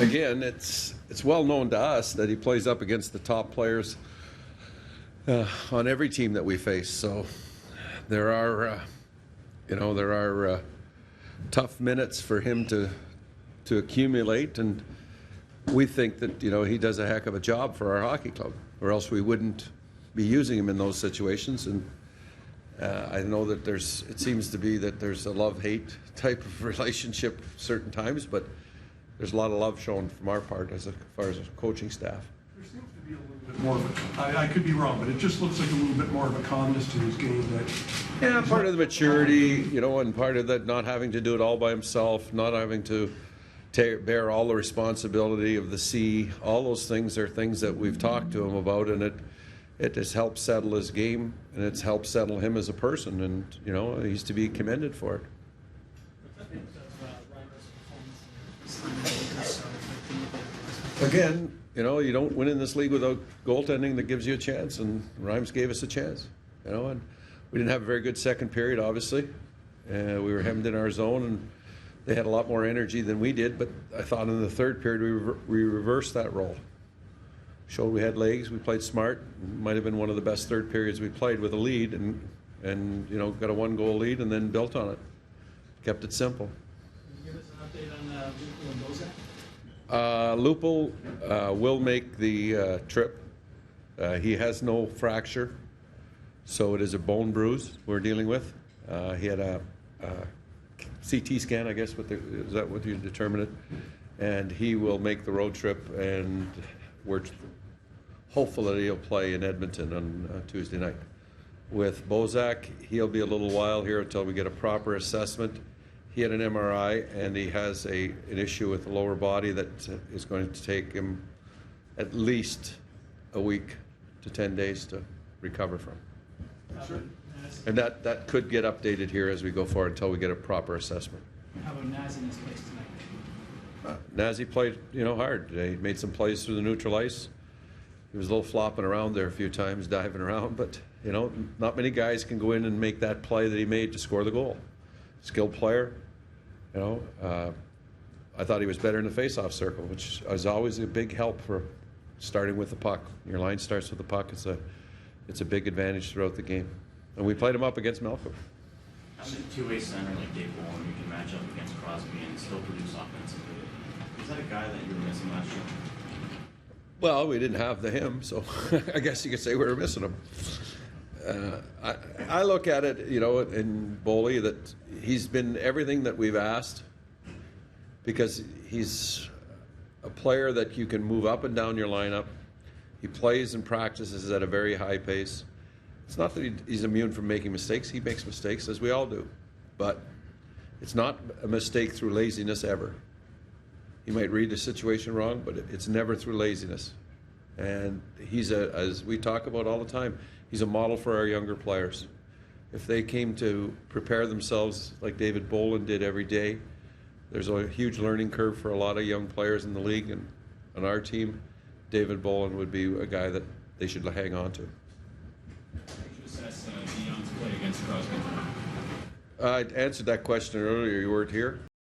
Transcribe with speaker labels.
Speaker 1: again, it's well known to us that he plays up against the top players on every team that we face. So there are tough minutes for him to accumulate, and we think that he does a heck of a job for our hockey club, or else we wouldn't be using him in those situations. And I know that it seems to be that there's a love-hate type of relationship certain times, but there's a lot of love shown from our part as far as a coaching staff.
Speaker 2: There seems to be a little bit more of I could be wrong, but it just looks like a little bit more of a calmness to his game.
Speaker 1: Part of the maturity, and part of that not having to do it all by himself, not having to bear all the responsibility of the C. All those things are things that we've talked to him about, and it has helped settle his game, and it's helped settle him as a person, and he's to be commended for it. Again, you don't win in this league without goaltending that gives you a chance, and Rhymes gave us a chance. And we didn't have a very good second period, obviously. We were hemmed in our zone, and they had a lot more energy than we did, but I thought in the third period we reversed that role. Showed we had legs, we played smart. Might have been one of the best third periods we played with a lead, and got a 1-goal lead and then built on it. Kept it simple.
Speaker 3: Can you give us an update on Lupul and Bozak?
Speaker 1: Lupul will make the trip. He has no fracture, so it is a bone bruise we're dealing with. He had a CT scan, I guess. Is that what you determine it? And he will make the road trip, and we're hopeful that he'll play in Edmonton on Tuesday night. With Bozak, he'll be a little while here until we get a proper assessment. He had an MRI, and he has an issue with the lower body that is going to take him at least a week to 10 days to recover from.
Speaker 3: Sure.
Speaker 1: And that could get updated here as we go forward until we get a proper assessment.
Speaker 3: How about Naz in this place tonight?
Speaker 1: Nazi played, hard today. He made some plays through the neutral ice. He was a little flopping around there a few times, diving around, but, not many guys can go in and make that play that he made to score the goal. Skilled player, I thought he was better in the face-off circle, which is always a big help for starting with the puck. Your line starts with the puck. It's a big advantage throughout the game. And we played him up against Malcolm.
Speaker 4: As a two-way center like Dave Bowen, you can match up against Crosby and still produce offensively. Is that a guy that you were missing last year?
Speaker 1: Well, we didn't have him, so I guess you could say we were missing him. I look at it, in Boley, that he's been everything that we've asked, because he's a player that you can move up and down your lineup. He plays and practices at a very high pace. It's not that he's immune from making mistakes. He makes mistakes, as we all do. But it's not a mistake through laziness ever. He might read the situation wrong, but it's never through laziness. And he's as we talk about all the time, he's a model for our younger players. If they came to prepare themselves like David Boland did every day, there's a huge learning curve for a lot of young players in the league, and on our team, David Boland would be a guy that they should hang on to.
Speaker 5: How would you assess Dion's play against Crosby?
Speaker 1: I answered that question earlier. You weren't here.